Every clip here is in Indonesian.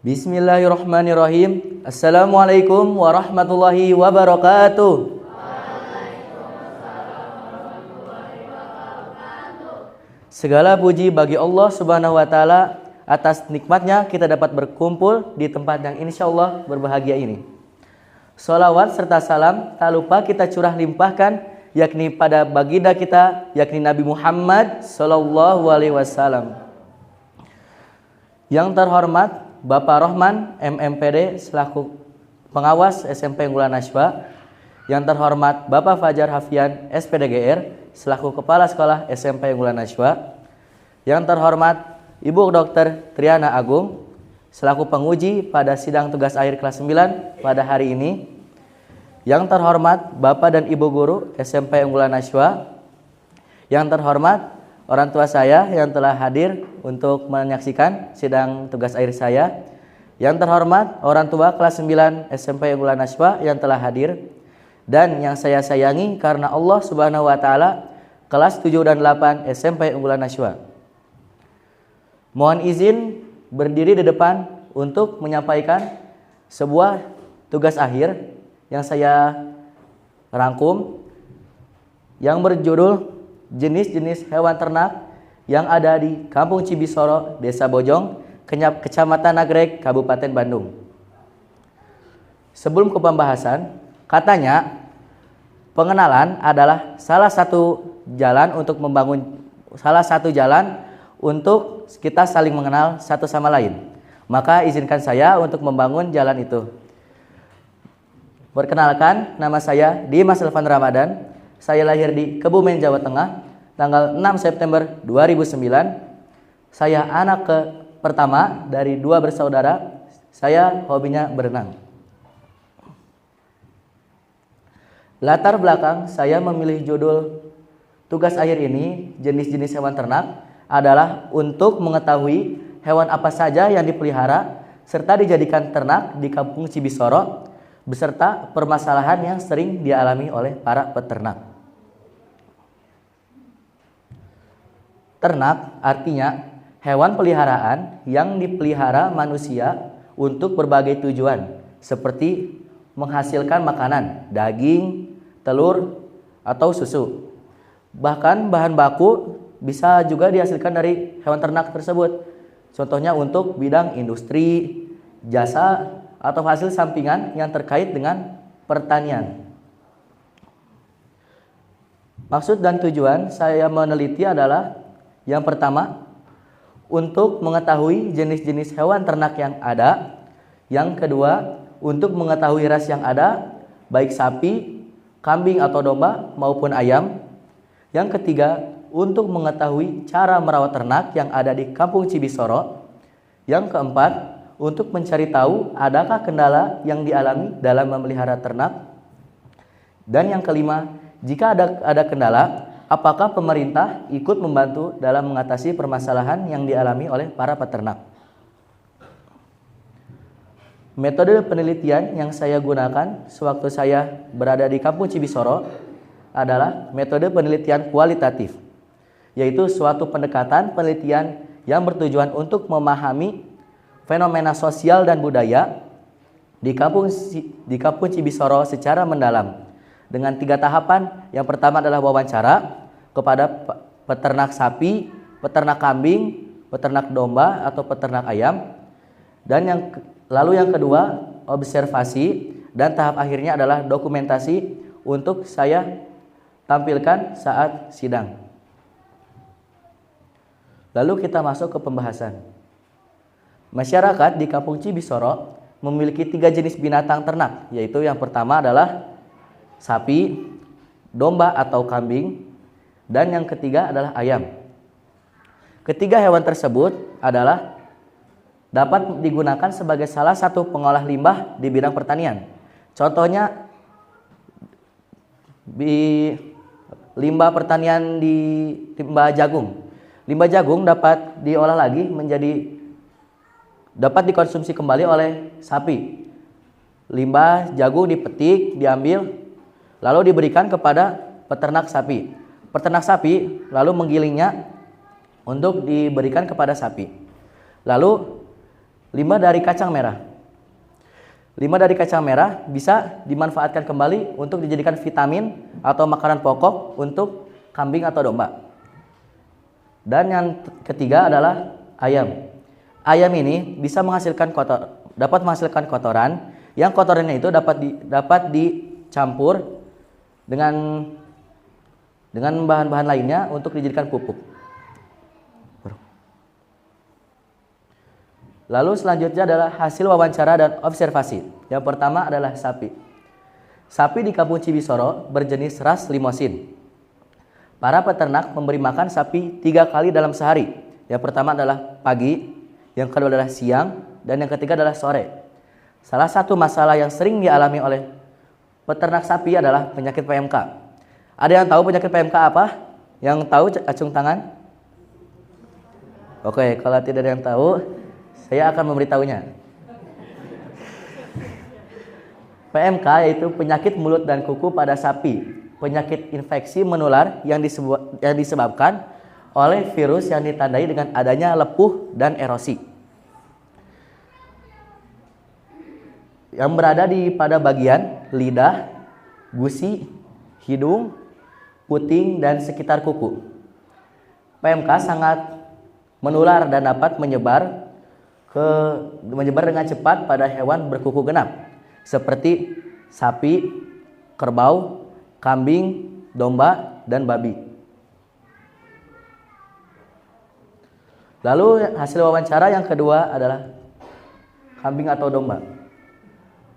Bismillahirrahmanirrahim. Assalamualaikum warahmatullahi wabarakatuh. Segala puji bagi Allah Subhanahu wa taala atas nikmatnya kita dapat berkumpul di tempat yang insyaallah berbahagia ini. Sholawat serta salam tak lupa kita curah limpahkan yakni pada baginda kita yakni Nabi Muhammad sallallahu alaihi wasallam. Yang terhormat Bapak Rohman MMPD selaku pengawas SMP Unggulan Najwa. Yang terhormat Bapak Fajar Hafian SPDGR selaku kepala sekolah SMP Unggulan Najwa. Yang terhormat Ibu Dr. Triana Agung selaku penguji pada sidang tugas akhir kelas 9 pada hari ini. Yang terhormat Bapak dan Ibu guru SMP Unggulan Najwa. Yang terhormat orang tua saya yang telah hadir untuk menyaksikan sidang tugas akhir saya. Yang terhormat orang tua kelas 9 SMP Unggulan Najwa yang telah hadir. Dan yang saya sayangi karena Allah Subhanahu wa taala kelas 7 dan 8 SMP Unggulan Najwa. Mohon izin berdiri di depan untuk menyampaikan sebuah tugas akhir yang saya rangkum yang berjudul jenis-jenis hewan ternak yang ada di Kampung Cibisoro, Desa Bojong, Kecamatan Nagreg, Kabupaten Bandung. Sebelum ke pembahasan, katanya pengenalan adalah salah satu jalan untuk kita saling mengenal satu sama lain. Maka izinkan saya untuk membangun jalan itu. Perkenalkan, nama saya Dimas Elvan Ramadan. Saya lahir di Kebumen, Jawa Tengah, tanggal 6 September 2009. Saya anak pertama dari 2 bersaudara. Saya hobinya berenang. Latar belakang saya memilih judul tugas akhir ini, jenis-jenis hewan ternak, adalah untuk mengetahui hewan apa saja yang dipelihara serta dijadikan ternak di Kampung Cibisoro, beserta permasalahan yang sering dialami oleh para peternak. Ternak artinya hewan peliharaan yang dipelihara manusia untuk berbagai tujuan, seperti menghasilkan makanan, daging, telur, atau susu. Bahkan bahan baku bisa juga dihasilkan dari hewan ternak tersebut. Contohnya untuk bidang industri, jasa, atau hasil sampingan yang terkait dengan pertanian. Maksud dan tujuan saya meneliti adalah yang pertama, untuk mengetahui jenis-jenis hewan ternak yang ada. Yang kedua, untuk mengetahui ras yang ada, baik sapi, kambing atau domba maupun ayam. Yang ketiga, untuk mengetahui cara merawat ternak yang ada di Kampung Cibisoro. Yang keempat, untuk mencari tahu adakah kendala yang dialami dalam memelihara ternak. Dan yang kelima, jika ada kendala, apakah pemerintah ikut membantu dalam mengatasi permasalahan yang dialami oleh para peternak. Metode penelitian yang saya gunakan sewaktu saya berada di Kampung Cibisoro adalah metode penelitian kualitatif, yaitu suatu pendekatan penelitian yang bertujuan untuk memahami fenomena sosial dan budaya di Kampung Cibisoro secara mendalam dengan 3 tahapan. Yang pertama adalah wawancara kepada peternak sapi, peternak kambing, peternak domba atau peternak ayam. Dan yang kedua observasi, dan tahap akhirnya adalah dokumentasi untuk saya tampilkan saat sidang. Lalu kita masuk ke pembahasan. Masyarakat di Kampung Cibisoro memiliki 3 jenis binatang ternak, yaitu yang pertama adalah sapi, domba atau kambing, dan yang ketiga adalah ayam. Ketiga hewan tersebut adalah dapat digunakan sebagai salah satu pengolah limbah di bidang pertanian. Contohnya limbah pertanian di limbah jagung. Limbah jagung dapat diolah lagi dapat dikonsumsi kembali oleh sapi. Limbah jagung dipetik, diambil, lalu diberikan kepada peternak sapi. Peternak sapi lalu menggilingnya untuk diberikan kepada sapi. Lalu Limbah dari kacang merah. Limbah dari kacang merah bisa dimanfaatkan kembali untuk dijadikan vitamin atau makanan pokok untuk kambing atau domba. Dan yang ketiga adalah ayam. Ayam ini bisa dapat menghasilkan kotoran, yang kotorannya itu dapat dicampur dengan bahan-bahan lainnya untuk dijadikan pupuk. Lalu selanjutnya adalah hasil wawancara dan observasi. Yang pertama adalah sapi. Sapi di Kampung Cibisoro berjenis ras Limousin. Para peternak memberi makan sapi 3 kali dalam sehari. Yang pertama adalah pagi, yang kedua adalah siang, dan yang ketiga adalah sore. Salah satu masalah yang sering dialami oleh peternak sapi adalah penyakit PMK. Ada yang tahu penyakit PMK apa? Yang tahu acung tangan? Oke, kalau tidak ada yang tahu, saya akan memberitahunya. PMK yaitu penyakit mulut dan kuku pada sapi, penyakit infeksi menular yang disebabkan oleh virus yang ditandai dengan adanya lepuh dan erosi yang berada pada bagian lidah, gusi, hidung, puting, dan sekitar kuku. PMK sangat menular dan dapat menyebar dengan cepat pada hewan berkuku genap seperti sapi, kerbau, kambing, domba, dan babi. Lalu hasil wawancara yang kedua adalah kambing atau domba.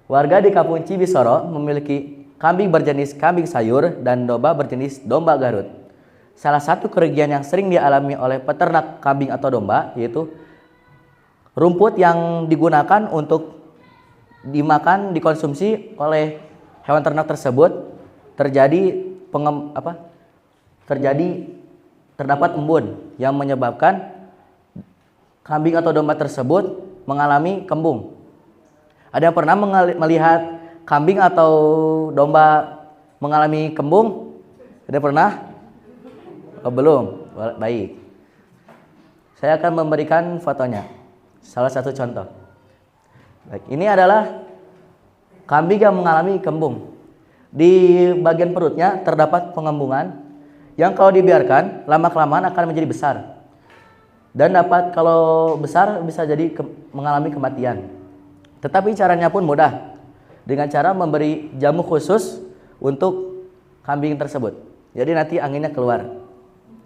Warga di Kampung Cibisoro memiliki kambing berjenis kambing sayur dan domba berjenis domba Garut. Salah satu kerugian yang sering dialami oleh peternak kambing atau domba yaitu rumput yang digunakan untuk dikonsumsi oleh hewan ternak tersebut terdapat embun yang menyebabkan kambing atau domba tersebut mengalami kembung. Ada yang pernah melihat kambing atau domba mengalami kembung? Ada yang pernah? Oh, belum. Baik. Saya akan memberikan fotonya. Salah satu contoh. Baik, ini adalah kambing yang mengalami kembung. Di bagian perutnya terdapat pengembungan yang kalau dibiarkan lama-kelamaan akan menjadi besar. Dan kalau besar bisa jadi mengalami kematian. Tetapi caranya pun mudah, dengan cara memberi jamu khusus untuk kambing tersebut. Jadi nanti anginnya keluar,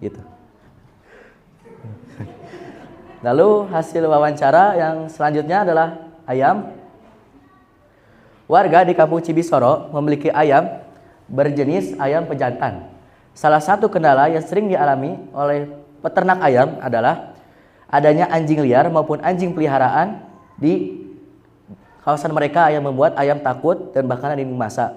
gitu. Lalu hasil wawancara yang selanjutnya adalah ayam. Warga di Kampung Cibisoro memiliki ayam berjenis ayam pejantan. Salah satu kendala yang sering dialami oleh peternak ayam adalah adanya anjing liar maupun anjing peliharaan di kawasan mereka yang membuat ayam takut dan bahkan ada yang masak.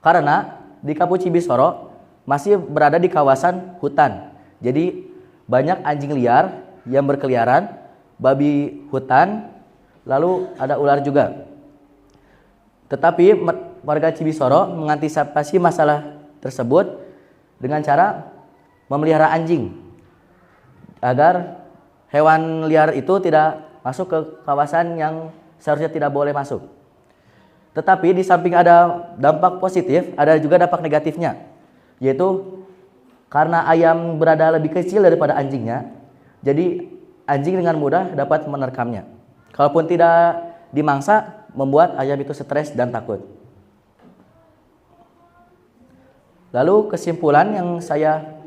Karena di Kampung Cibisoro masih berada di kawasan hutan. Jadi banyak anjing liar yang berkeliaran, babi hutan, lalu ada ular juga. Tetapi warga Cibisoro mengantisipasi masalah tersebut dengan cara memelihara anjing agar hewan liar itu tidak masuk ke kawasan yang seharusnya tidak boleh masuk. Tetapi di samping ada dampak positif, ada juga dampak negatifnya, yaitu karena ayam berada lebih kecil daripada anjingnya, jadi anjing dengan mudah dapat menerkamnya. Kalaupun tidak dimangsa, membuat ayam itu stres dan takut. Lalu kesimpulan yang saya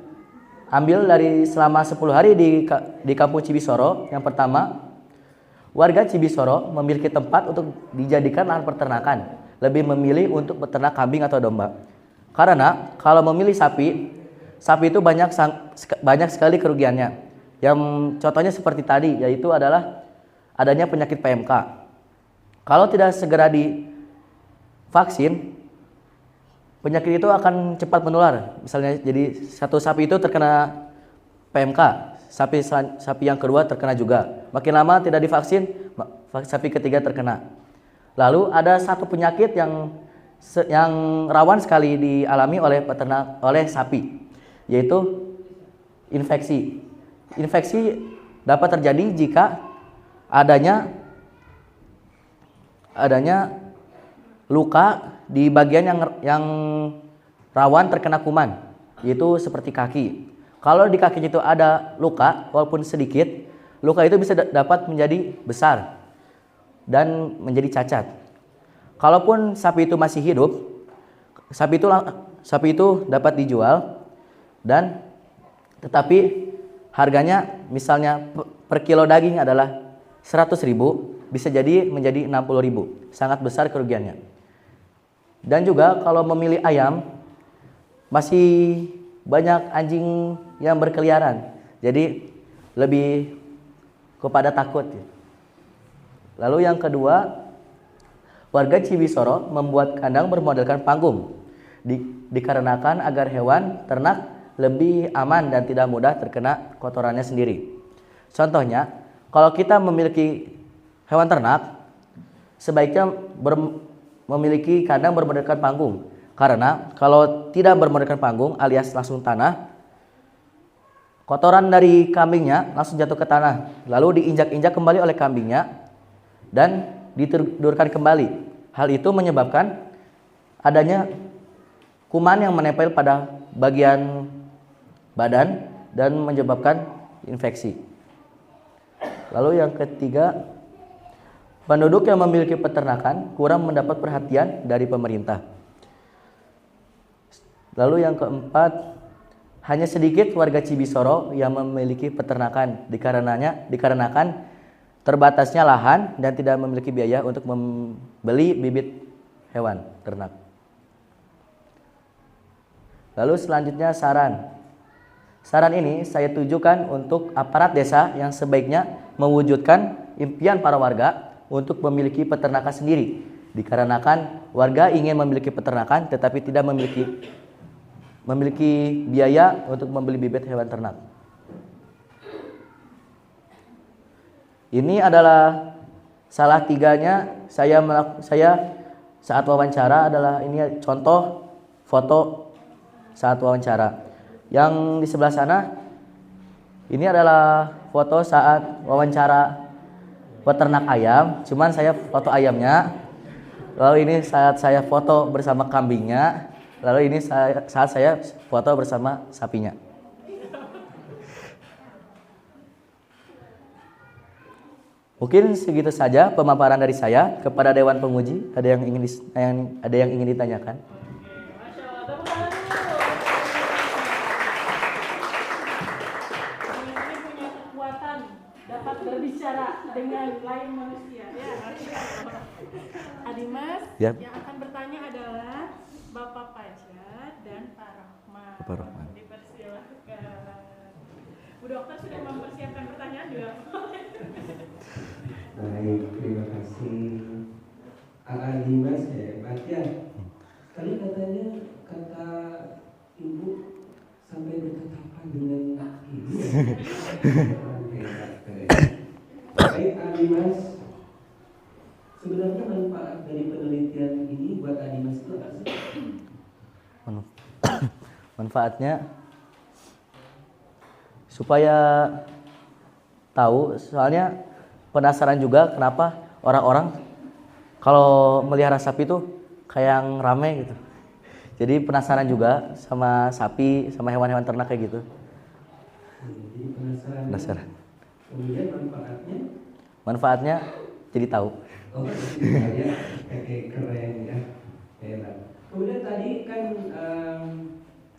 ambil dari selama 10 hari di Kampung Cibisoro, yang pertama, warga Cibisoro memiliki tempat untuk dijadikan lahan peternakan, lebih memilih untuk peternak kambing atau domba. Karena kalau memilih sapi itu banyak sekali kerugiannya. Yang contohnya seperti tadi, yaitu adalah adanya penyakit PMK. Kalau tidak segera divaksin, penyakit itu akan cepat menular. Misalnya jadi satu sapi itu terkena PMK, sapi yang kedua terkena juga. Makin lama tidak divaksin, sapi ketiga terkena. Lalu ada satu penyakit yang rawan sekali dialami oleh sapi, yaitu infeksi. Infeksi dapat terjadi jika adanya adanya luka di bagian yang rawan terkena kuman, yaitu seperti kaki. Kalau di kaki itu ada luka, walaupun sedikit, luka itu bisa dapat menjadi besar dan menjadi cacat. Kalaupun sapi itu masih hidup, sapi itu dapat dijual dan tetapi harganya misalnya per kilo daging adalah 100.000, bisa jadi menjadi 60.000. Sangat besar kerugiannya. Dan juga kalau memilih ayam, masih banyak anjing yang berkeliaran. Jadi lebih kepada takut. Lalu yang kedua, warga Cibisoro membuat kandang bermodelkan panggung. Dikarenakan agar hewan ternak lebih aman dan tidak mudah terkena kotorannya sendiri. Contohnya, kalau kita memiliki hewan ternak, sebaiknya memiliki kandang bermodelkan panggung. Karena kalau tidak bermodelkan panggung alias langsung tanah, kotoran dari kambingnya langsung jatuh ke tanah, lalu diinjak-injak kembali oleh kambingnya dan ditidurkan kembali. Hal itu menyebabkan adanya kuman yang menempel pada bagian badan dan menyebabkan infeksi. Lalu yang ketiga, penduduk yang memiliki peternakan kurang mendapat perhatian dari pemerintah. Lalu yang keempat, hanya sedikit warga Cibisoro yang memiliki peternakan dikarenakan terbatasnya lahan dan tidak memiliki biaya untuk membeli bibit hewan ternak. Lalu selanjutnya saran. Saran ini saya tujukan untuk aparat desa yang sebaiknya mewujudkan impian para warga untuk memiliki peternakan sendiri. Dikarenakan warga ingin memiliki peternakan tetapi tidak memiliki biaya untuk membeli bibit hewan ternak. Ini adalah salah tiganya saya saat wawancara adalah ini contoh foto saat wawancara. Yang di sebelah sana ini adalah foto saat wawancara peternak ayam, cuman saya foto ayamnya. Lalu ini saat saya foto bersama kambingnya. Lalu ini saat saya foto bersama sapinya. Mungkin segitu saja pemaparan dari saya kepada Dewan Penguji. Ada yang ingin ditanyakan? Dapat berbicara dengan lain manusia ya. Adimas, ya. Yang akan bertanya adalah Bapak Fajar dan Pak Rahman. Bapak Rahman. Dipersilakan. Bu Dokter sudah mempersiapkan pertanyaan juga. Baik, terima kasih. Adimas ya, Pak ya. Tadi katanya kata Ibu sampai bertetapan dengan Ibu. Baik, Adimas. Sebenarnya manfaat dari penelitian ini buat Adimas itu apa sih? Manfaatnya supaya tahu, soalnya penasaran juga kenapa orang-orang kalau melihara sapi itu kayak yang rame gitu. Jadi penasaran juga sama sapi, sama hewan-hewan ternak kayak gitu. Jadi penasaran. Kemudian manfaatnya? Manfaatnya jadi tahu. Oh, ya, keren ya, hebat. Kemudian tadi kan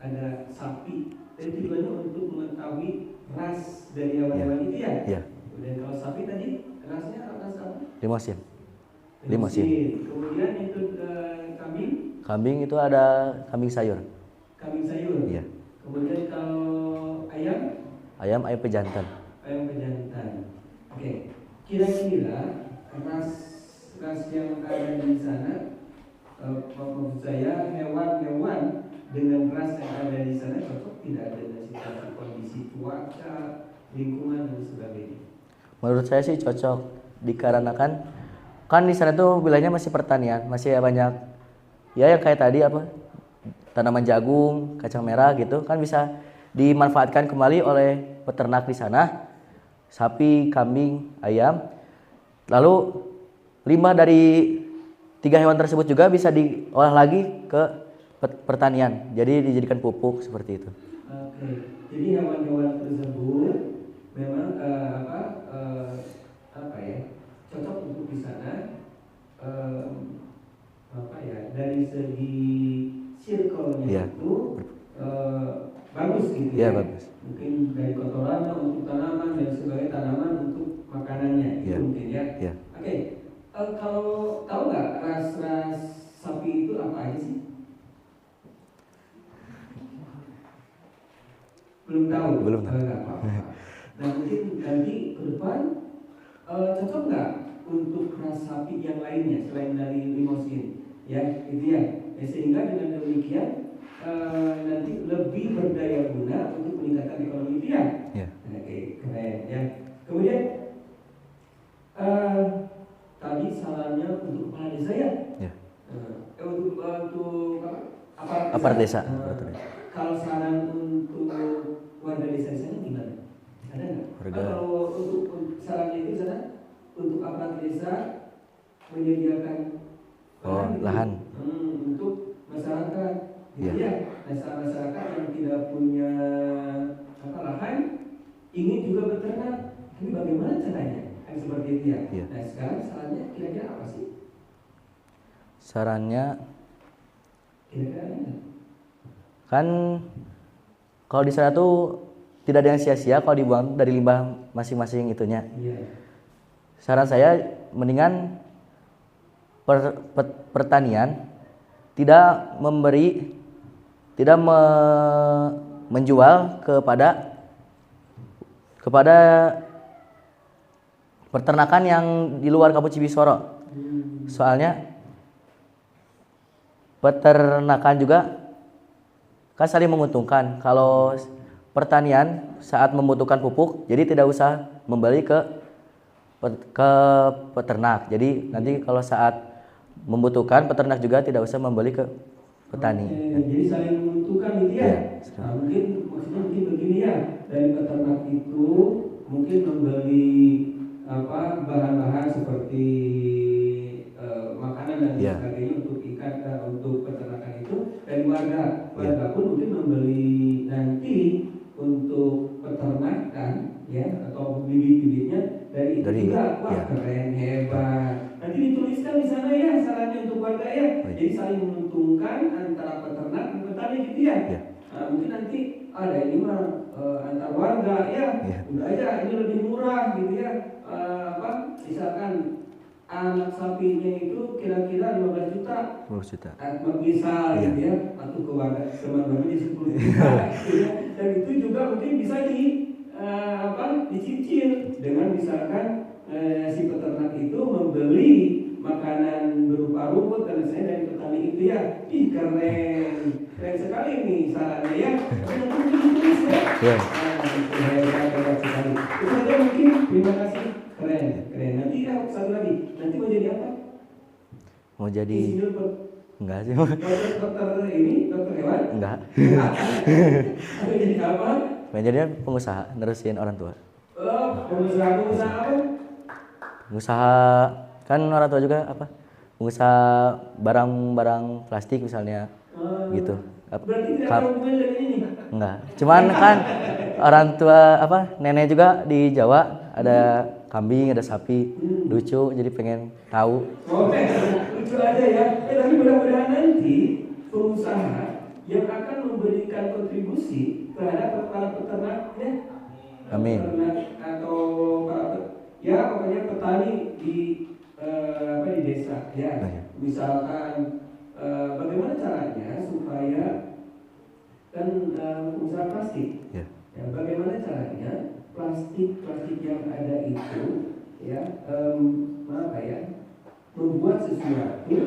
ada sapi, dan tujuannya untuk mengetahui ras dari hewan-hewan itu ya. Iya. Kemudian kalau sapi tadi rasnya ras apa? Limosin. Kemudian itu kambing. Kambing itu ada kambing sayur. Kambing sayur. Iya. Kemudian kalau ayam? Ayam pejantan. Ayam pejantan. Oke. Kira-kira ras yang ada di sana, maksud saya hewan-hewan dengan ras yang ada di sana cocok tidak dengan situasi kondisi cuaca, lingkungan dan sebagainya? Menurut saya sih cocok, dikarenakan kan di sana tuh wilayahnya masih pertanian, masih banyak ya yang kayak tadi tanaman jagung, kacang merah gitu kan bisa dimanfaatkan kembali oleh peternak di sana, sapi, kambing, ayam. Lalu limbah dari tiga hewan tersebut juga bisa diolah lagi ke pertanian. Jadi dijadikan pupuk seperti itu. Oke, jadi hewan-hewan tersebut memang apa ya, cocok untuk di sana. Apa ya, dari segi circle-nya itu bagus gitu ya. Bagus. Mungkin dari kotoran untuk tanaman dan sebagai tanaman untuk makanannya itu mungkin ya. Oke, kalau tahu nggak ras-ras sapi itu apa aja sih? Belum tahu. Nggak apa-apa. Nah mungkin nanti ke depan cocok nggak untuk ras sapi yang lainnya selain dari Limousin, ya itu ya. Sehingga dengan demikian nanti lebih berdaya guna untuk meningkatkan ekonomi dia. Oke, keren ya. Kemudian tadi sarannya untuk kepala desa ya. Untuk apa? Aparat desa. Kalau saran untuk warga desa di sana gimana? Ada nggak? Kalau untuk sarannya itu sana untuk aparat desa menyediakan lahan untuk masyarakat, gitu ya. Masyarakat yang tidak punya lahan ingin juga beternak, tapi bagaimana caranya? Kan seperti itu ya. Nah sekarang sarannya kira-kira apa sih? Sarannya kira-kira ada? Kan kalau di sana tuh tidak ada yang sia-sia kalau dibuang dari limbah masing-masing itunya. Saran saya mendingan pertanian tidak menjual kepada peternakan yang di luar Kampung Cibisoro. Soalnya peternakan juga kan saling menguntungkan. Kalau pertanian saat membutuhkan pupuk, jadi tidak usah membeli ke peternak. Jadi nanti kalau saat membutuhkan, peternak juga tidak usah membeli ke petani. Jadi saling menguntungkan gitu ya. Nah, maksudnya begini ya, dari peternak itu mungkin membeli bahan-bahan seperti makanan dan sebagainya untuk ikan, untuk peternakan itu, dari warga pun mungkin membeli nanti untuk peternakan ya, atau bibit-bibitnya dari juga. Wah keren, hebat. Nanti dituliskan di sana ya sarannya untuk warga ya. Jadi saling menguntungkan antara peternak dan petani gitu ya. Mungkin nanti ada ini mah antar warga ya. Udah aja ini lebih murah gitu ya. Misalkan anak sapinya itu kira-kira 15 juta. 15 juta. Misal gitu ya. Atau ke warga teman-teman di 10 juta gitu ya. Dan itu juga mungkin bisa dicicil dengan misalkan si peternak itu membeli makanan berupa rumput dan lain dari petani itu ya. Ih keren sekali nih sarannya ya. Tapi nanti ditulis ya. Hebat sekali. Itu saja mungkin. Terima kasih. Keren. Nanti satu lagi. Nanti mau jadi apa? Mau jadi enggak sih. Dokter hewan? Enggak. Mau jadi apa? Jadi pengusaha, nerusin orang tua. Pengusaha apa? Pengusaha kan orang tua juga apa? Pengusaha barang-barang plastik misalnya, gitu. Berarti tidak ada hubungannya dengan ini? Enggak. Cuman kan orang tua nenek juga di Jawa ada kambing, ada sapi, lucu, jadi pengen tahu. Lucu aja ya. Tapi mudah-mudahan nanti pengusaha yang akan memberikan kontribusi terhadap para peternak ya. Amin. Atau pokoknya petani di desa ya. Misalkan bagaimana caranya supaya kan usaha plastik. Ya, bagaimana caranya plastik yang ada itu ya membuat sesuatu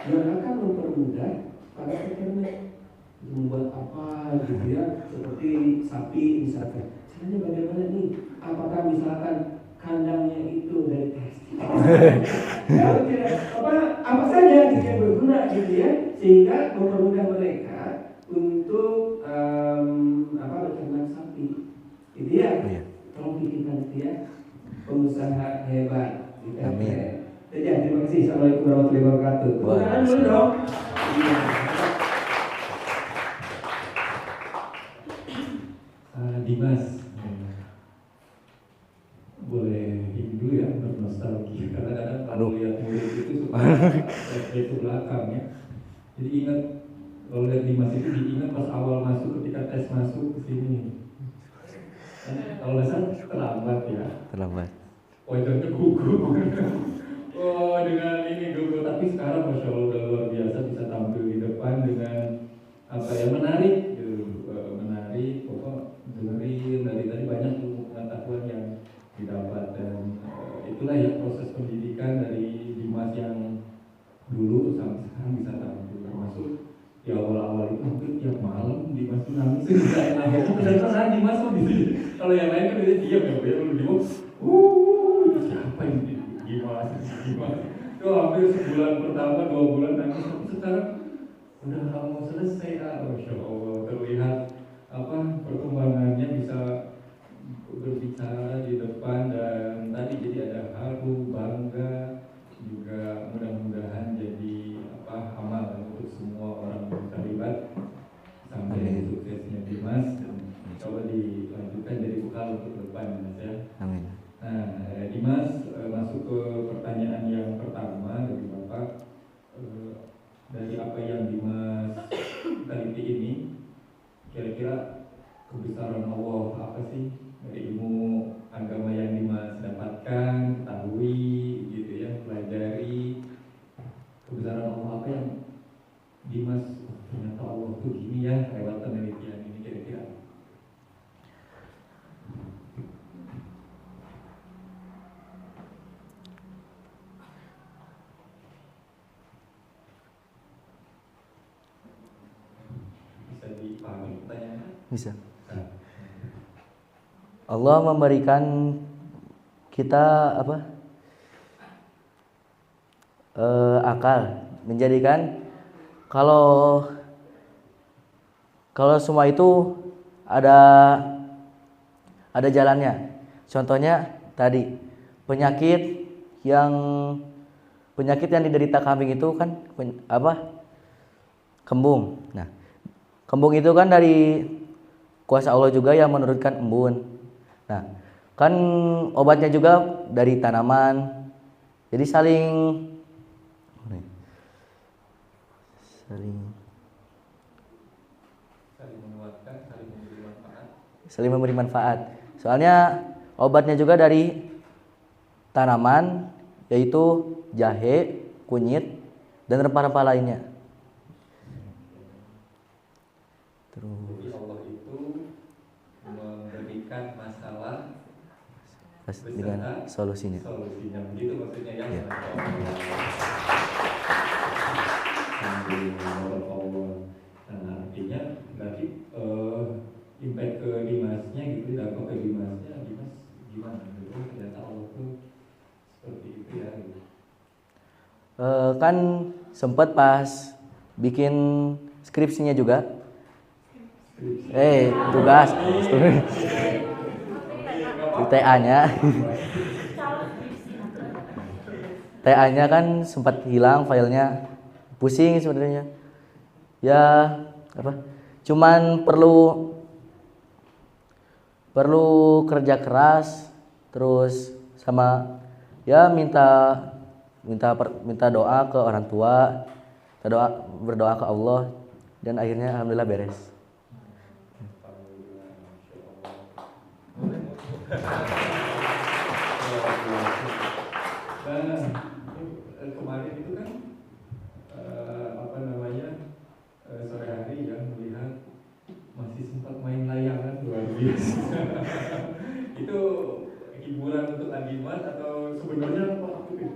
yang akan mempermudah para peternak. Membuat apa gitu ya, seperti sapi misalkan. Caranya bagaimana nih? Apakah misalkan kandangnya itu dari plastik? Kalau tidak apa saja yang berguna gitu ya, sehingga mempermudah mereka untuk beternak sapi. Itu ya. Tolong pikirkan itu ya. Pengusaha hebat. Amin. Jadi terima kasih. Assalamualaikum warahmatullahi wabarakatuh. Tepuk tangan dulu dong. Iya. Dimas, boleh ini dulu ya, bernostalgia. Kadang-kadang kalau lihat murid itu suka flashback ke belakang ya. Jadi ingat, kalau lihat Dimas itu diingat pas awal masuk, ketika tes masuk ke sini. Kalau nggak salah terlambat ya. Terlambat. Wajahnya gugup. Oh, dengan ini gugup. Tapi sekarang Masya Allah udah luar biasa, bisa tampil di depan dengan apa ya, menarik gitu. Menarik, pokok dengerin dari tadi banyak ilmu pengetahuan yang didapat. Dan itulah ya proses pendidikan dari Dimas yang dulu sampai sekarang bisa tampil. Termasuk di awal-awal itu mungkin tiap malam Dimas tuh nangis nggak enak. Benar-benar Dimas tuh di sini. Kalau yang lain kan dia diam ya, kalau Dimas, siapa ini Dimas? Itu hampir sebulan pertama, 2 bulan nangis. Tapi sekarang udah mau selesai ya, Masya Allah. Terlihat apa perkembangannya, bisa berbicara di depan dan tadi jadi ada haru, bangga, juga mudah-mudahan jadi apa amal untuk semua orang yang terlibat sampai suksesnya Dimas, dan coba dilanjutkan jadi bekal untuk depan Mas ya. Amin. Nah, Dimas, masuk ke pertanyaan yang pertama dari Bapak. Dari apa yang Dimas teliti ini, kira-kira kebesaran Allah apa sih dari ilmu agama yang Dimas dapatkan, ketahui gitu ya, pelajari. Kebesaran Allah apa yang Dimas, ternyata Allah tuh gini ya lewat penelitian ini, kira-kira? Bisa dipahami pertanyaannya? Bisa. Allah memberikan kita apa? Akal, menjadikan kalau semua itu ada jalannya. Contohnya tadi penyakit yang diderita kambing itu kan kembung. Nah, kembung itu kan dari kuasa Allah juga yang menurunkan embun. Nah, kan obatnya juga dari tanaman. Jadi saling menguatkan, saling memberi manfaat. Soalnya obatnya juga dari tanaman, yaitu jahe, kunyit, dan rempah-rempah lainnya. Jadi Allah itu memberikan masalah dengan solusinya. Begitu maksudnya ya. Ya. Alhamdulillah. Nah, artinya berarti impact ke Dimasnya gitu, dampak ke Dimasnya, Dimas gimana gitu, ternyata Allah tuh seperti itu ya gitu. Kan sempat pas bikin skripsinya juga. Tugas TA-nya kan sempat hilang filenya, pusing sebenarnya. Ya cuman perlu kerja keras, terus sama ya minta doa ke orang tua, berdoa ke Allah, dan akhirnya alhamdulillah beres. Kemarin itu kan sore hari ya, melihat masih sempat main layangan, luar biasa. Itu hiburan untuk Dimas atau sebenarnya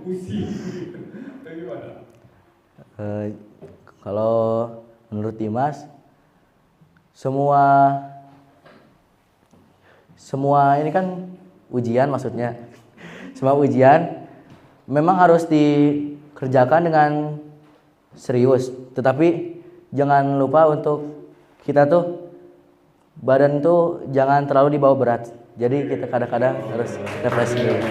pusing gitu? Bagaimana? Kalau menurut Dimas, semua ini kan ujian, maksudnya semua ujian memang harus dikerjakan dengan serius, tetapi jangan lupa untuk kita tuh badan tuh jangan terlalu dibawa berat. Jadi kita kadang-kadang harus refreshing dulu.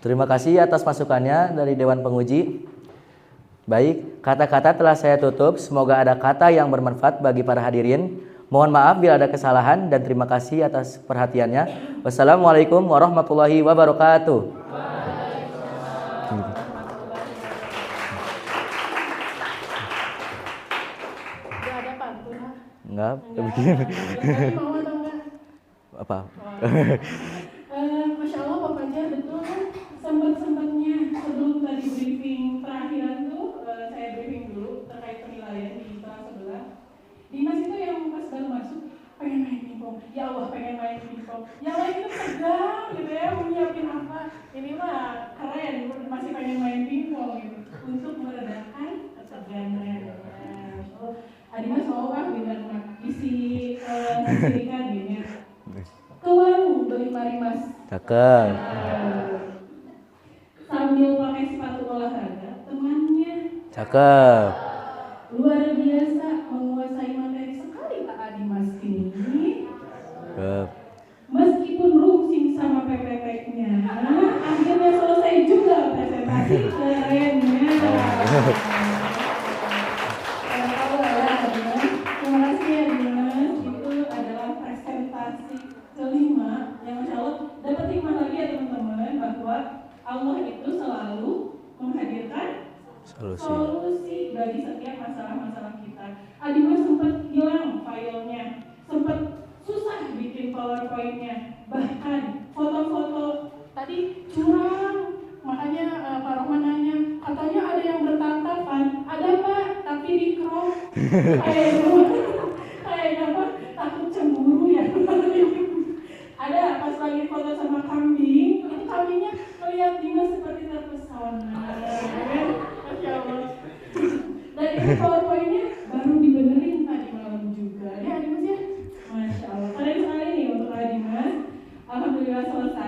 Terima kasih atas masukannya dari Dewan Penguji. Baik, kata-kata telah saya tutup. Semoga ada kata yang bermanfaat bagi para hadirin. Mohon maaf bila ada kesalahan dan terima kasih atas perhatiannya. Wassalamualaikum warahmatullahi wabarakatuh. Gak ada pantun lah. Enggak, Enggak begini. ada. Tapi mau atau enggak? Apa? Masya Allah Pak Fajar, betul kan? Sempat-sempatnya sebelum tadi briefing terakhiran tuh saya briefing dulu terkait penilaian di kelas sebelah. Dimas itu yang pas baru masuk pengen main pingpong, ya Allah pengen main pingpong. Yang lain itu tegang gitu ya, mau nyiapin apa? Ini mah keren, masih pengen main pingpong gitu untuk meredakan ketegangan. Dimas mau kan dengan isi sisirikan gini. Ke warung beli marimas. Cakep. Sambil pakai sepatu olahraga, temannya Cakep. luar biasa menguasai materi sekali Pak Dimas ini. Cakep. Meskipun rungsing sama PPT-nya, akhirnya selesai juga presentasi kerennya. Terima kasih ya Dimas. Itu adalah presentasi kelima yang Masya Allah dapat hikmah lagi ya teman-teman bahwa Allah itu selalu menghadirkan solusi bagi setiap masalah-masalah kita. Dimas sempat hilang filenya, sempat susah bikin PowerPoint-nya, bahkan foto-foto tadi curang. Makanya Pak Rohman nanya, katanya ada yang bertatapan, ada Pak, tapi di crop. Kayaknya Pak takut cemburu ya. Ada pas lagi foto sama kambing, itu kambingnya melihat Dimas seperti terpesona. Masya Allah. Dan itu PowerPoint-nya baru dibenerin tadi malam juga. Ya Dimas ya, Masya Allah. Keren sekali nih untuk Dimas. Alhamdulillah selesai.